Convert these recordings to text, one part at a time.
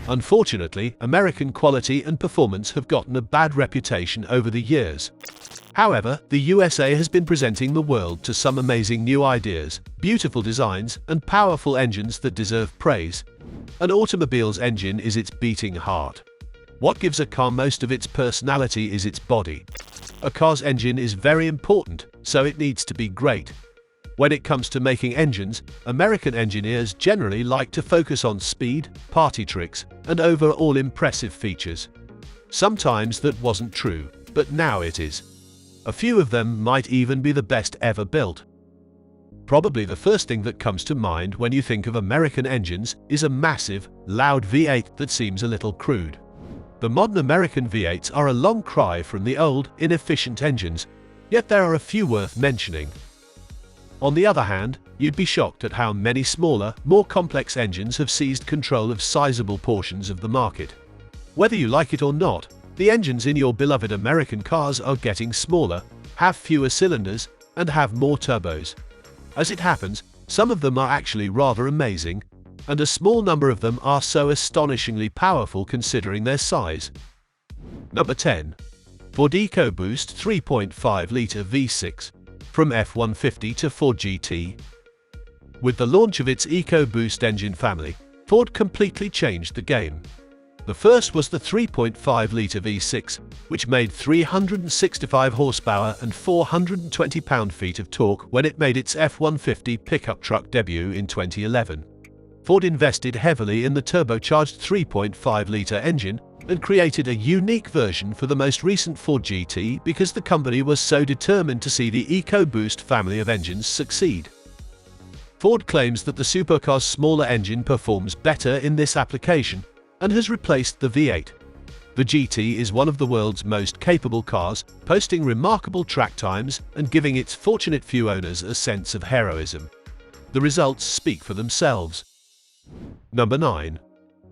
Unfortunately, American quality and performance have gotten a bad reputation over the years. However, the USA has been presenting the world to some amazing new ideas, beautiful designs, and powerful engines that deserve praise. An automobile's engine is its beating heart. What gives a car most of its personality is its body. A car's engine is very important, so it needs to be great. When it comes to making engines, American engineers generally like to focus on speed, party tricks, and overall impressive features. Sometimes that wasn't true, but now it is. A few of them might even be the best ever built. Probably the first thing that comes to mind when you think of American engines is a massive, loud V8 that seems a little crude. The modern American V8s are a long cry from the old, inefficient engines, yet there are a few worth mentioning. On the other hand, you'd be shocked at how many smaller, more complex engines have seized control of sizable portions of the market. Whether you like it or not, the engines in your beloved American cars are getting smaller, have fewer cylinders, and have more turbos. As it happens, some of them are actually rather amazing, and a small number of them are so astonishingly powerful considering their size. Number 10. Ford EcoBoost 3.5-litre V6. From F-150 to Ford GT. With the launch of its EcoBoost engine family, Ford completely changed the game. The first was the 3.5-litre V6, which made 365 horsepower and 420 pound-feet of torque when it made its F-150 pickup truck debut in 2011. Ford invested heavily in the turbocharged 3.5-litre engine and created a unique version for the most recent Ford GT because the company was so determined to see the EcoBoost family of engines succeed. Ford claims that the supercar's smaller engine performs better in this application and has replaced the V8. The GT is one of the world's most capable cars, posting remarkable track times and giving its fortunate few owners a sense of heroism. The results speak for themselves. Number 9.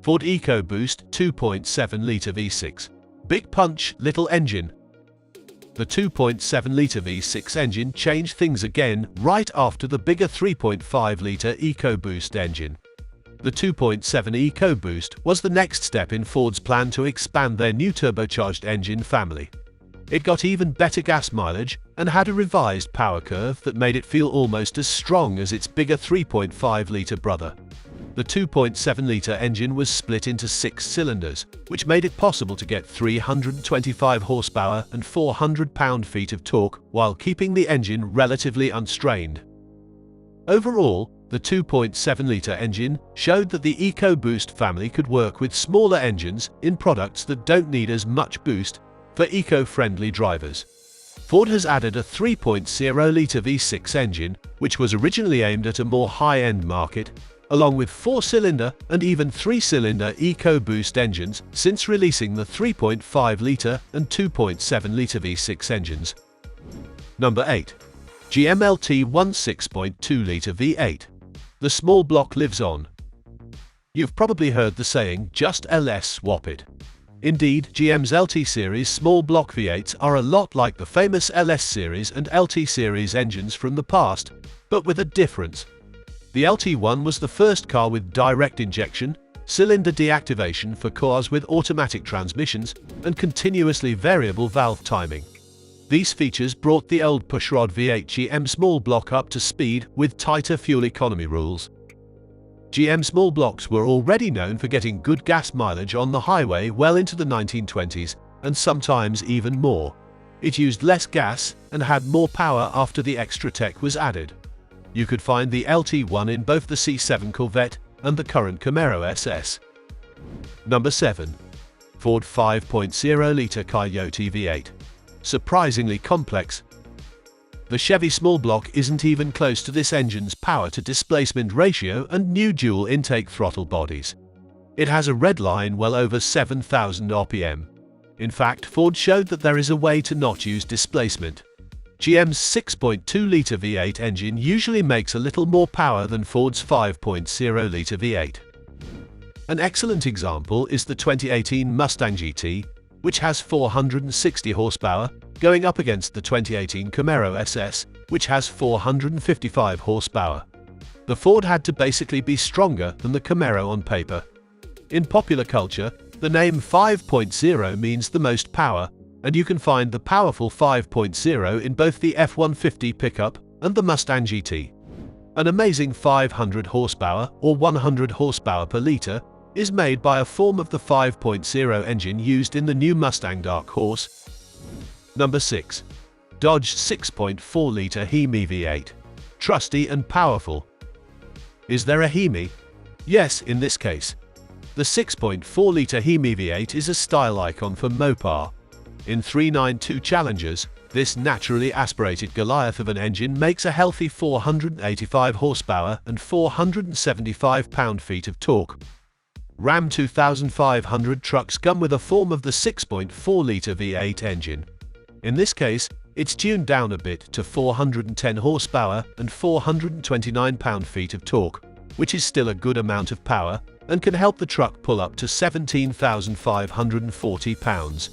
Ford EcoBoost 2.7-litre V6. Big punch, little engine. The 2.7-litre V6 engine changed things again right after the bigger 3.5-litre EcoBoost engine. The 2.7 EcoBoost was the next step in Ford's plan to expand their new turbocharged engine family. It got even better gas mileage and had a revised power curve that made it feel almost as strong as its bigger 3.5-litre brother. The 2.7-litre engine was split into 6 cylinders, which made it possible to get 325 horsepower and 400 pound-feet of torque while keeping the engine relatively unstrained. Overall, the 2.7-litre engine showed that the EcoBoost family could work with smaller engines in products that don't need as much boost for eco-friendly drivers. Ford has added a 3.0-litre V6 engine, which was originally aimed at a more high-end market, along with 4-cylinder and even 3-cylinder EcoBoost engines since releasing the 3.5-litre and 2.7-litre V6 engines. Number 8. GM LT1 6.2-litre V8. The small block lives on. You've probably heard the saying, just LS swap it. Indeed, GM's LT Series small block V8s are a lot like the famous LS Series and LT Series engines from the past, but with a difference. The LT1 was the first car with direct injection, cylinder deactivation for cars with automatic transmissions, and continuously variable valve timing. These features brought the old pushrod V8 GM small block up to speed with tighter fuel economy rules. GM small blocks were already known for getting good gas mileage on the highway well into the 1920s, and sometimes even more. It used less gas and had more power after the extra tech was added. You could find the LT1 in both the C7 Corvette and the current Camaro SS. Number 7. Ford 5.0-litre Coyote V8. Surprisingly complex. The Chevy small block isn't even close to this engine's power-to-displacement ratio and new dual-intake throttle bodies. It has a red line well over 7,000 RPM. In fact, Ford showed that there is a way to not use displacement. GM's 6.2-litre V8 engine usually makes a little more power than Ford's 5.0-litre V8. An excellent example is the 2018 Mustang GT, which has 460 horsepower, going up against the 2018 Camaro SS, which has 455 horsepower. The Ford had to basically be stronger than the Camaro on paper. In popular culture, the name 5.0 means the most power, and you can find the powerful 5.0 in both the F-150 pickup and the Mustang GT. An amazing 500 horsepower or 100 horsepower per litre is made by a form of the 5.0 engine used in the new Mustang Dark Horse. Number 6. Dodge 6.4-litre Hemi V8. Trusty and powerful. Is there a Hemi? Yes, in this case. The 6.4-litre Hemi V8 is a style icon for Mopar. In 392 Challengers, this naturally aspirated Goliath of an engine makes a healthy 485 horsepower and 475 pound-feet of torque. Ram 2500 trucks come with a form of the 6.4-litre V8 engine. In this case, it's tuned down a bit to 410 horsepower and 429 pound-feet of torque, which is still a good amount of power and can help the truck pull up to 17,540 pounds.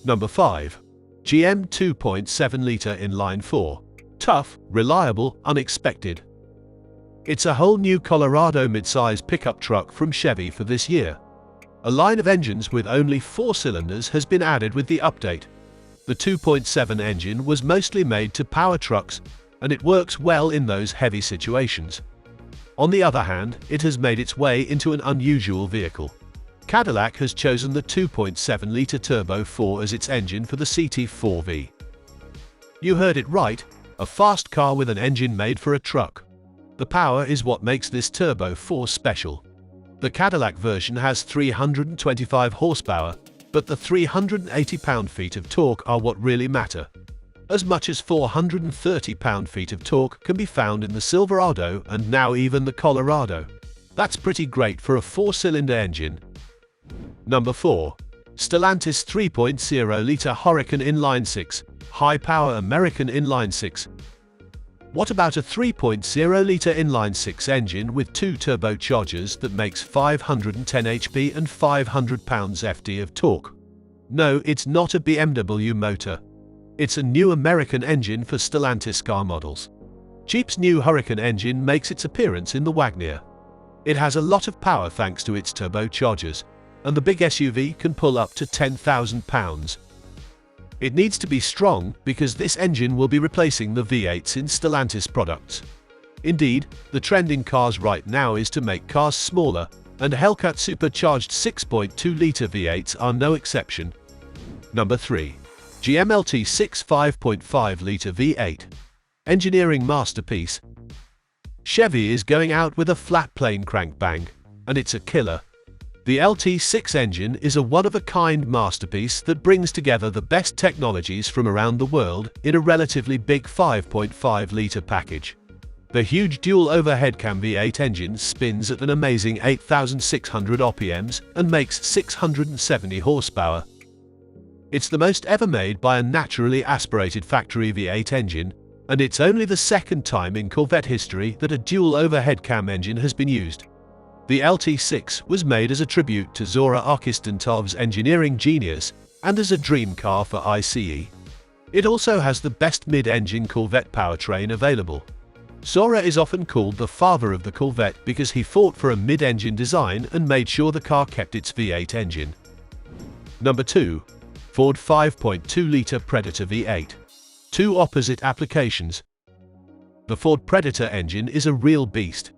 Number 5. GM 2.7-litre inline-4. Tough, reliable, unexpected. It's a whole new Colorado midsize pickup truck from Chevy for this year. A line of engines with only 4 cylinders has been added with the update. The 2.7 engine was mostly made to power trucks, and it works well in those heavy situations. On the other hand, it has made its way into an unusual vehicle. Cadillac has chosen the 2.7-litre Turbo 4 as its engine for the CT4V. You heard it right, a fast car with an engine made for a truck. The power is what makes this Turbo 4 special. The Cadillac version has 325 horsepower, but the 380 pound-feet of torque are what really matter. As much as 430 pound-feet of torque can be found in the Silverado and now even the Colorado. That's pretty great for a 4-cylinder engine. Number 4. Stellantis 3.0-litre Hurricane Inline-6, high-power American Inline-6. What about a 3.0-litre inline-6 engine with 2 turbochargers that makes 510 HP and 500 pounds-ft of torque? No, it's not a BMW motor. It's a new American engine for Stellantis car models. Jeep's new Hurricane engine makes its appearance in the Wagoneer. It has a lot of power thanks to its turbochargers, and the big SUV can pull up to 10,000 pounds. It needs to be strong because this engine will be replacing the V8s in Stellantis products. Indeed, the trend in cars right now is to make cars smaller, and Hellcat supercharged 6.2-litre V8s are no exception. Number 3. GM LT6 5.5-litre V8. Engineering masterpiece. Chevy is going out with a flat plane crank bang, and it's a killer. The LT6 engine is a one-of-a-kind masterpiece that brings together the best technologies from around the world in a relatively big 5.5-litre package. The huge dual overhead cam V8 engine spins at an amazing 8,600 RPMs and makes 670 horsepower. It's the most ever made by a naturally aspirated factory V8 engine, and it's only the second time in Corvette history that a dual overhead cam engine has been used. The LT6 was made as a tribute to Zora Arkistentov's engineering genius and as a dream car for ICE. It also has the best mid-engine Corvette powertrain available. Zora is often called the father of the Corvette because he fought for a mid-engine design and made sure the car kept its V8 engine. Number 2. Ford 5.2-litre Predator V8. Two opposite applications. The Ford Predator engine is a real beast.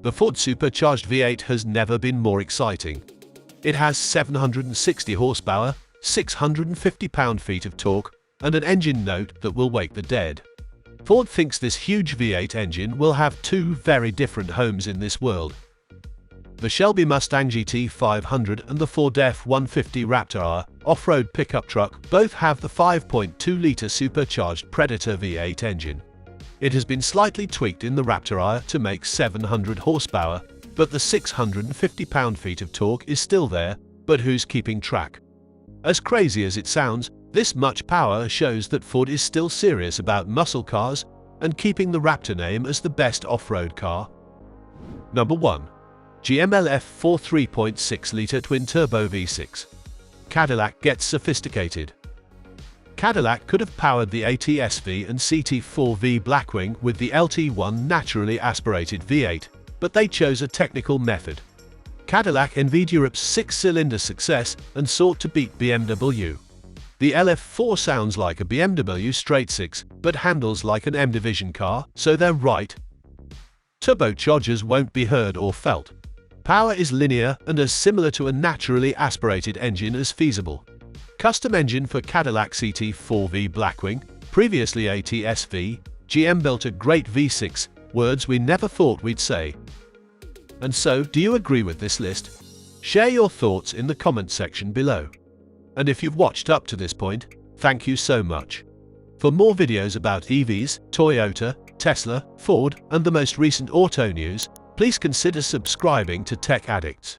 The Ford supercharged V8 has never been more exciting. It has 760 horsepower, 650 pound-feet of torque, and an engine note that will wake the dead. Ford thinks this huge V8 engine will have two very different homes in this world. The Shelby Mustang GT 500 and the Ford F-150 Raptor R off-road pickup truck both have the 5.2-litre supercharged Predator V8 engine. It has been slightly tweaked in the Raptor R to make 700 horsepower, but the 650 pound-feet of torque is still there, but who's keeping track? As crazy as it sounds, this much power shows that Ford is still serious about muscle cars and keeping the Raptor name as the best off-road car. Number 1. GM LF4 3.6-litre twin-turbo V6. Cadillac gets sophisticated. Cadillac could have powered the ATS-V and CT4V Blackwing with the LT1 naturally aspirated V8, but they chose a technical method. Cadillac envied Europe's six-cylinder success and sought to beat BMW. The LF4 sounds like a BMW straight six, but handles like an M Division car, so they're right. Turbochargers won't be heard or felt. Power is linear and as similar to a naturally aspirated engine as feasible. Custom engine for Cadillac CT4V Blackwing, previously ATS-V, GM built a great V6, words we never thought we'd say. And so, do you agree with this list? Share your thoughts in the comment section below. And if you've watched up to this point, thank you so much. For more videos about EVs, Toyota, Tesla, Ford, and the most recent auto news, please consider subscribing to Tech Addicts.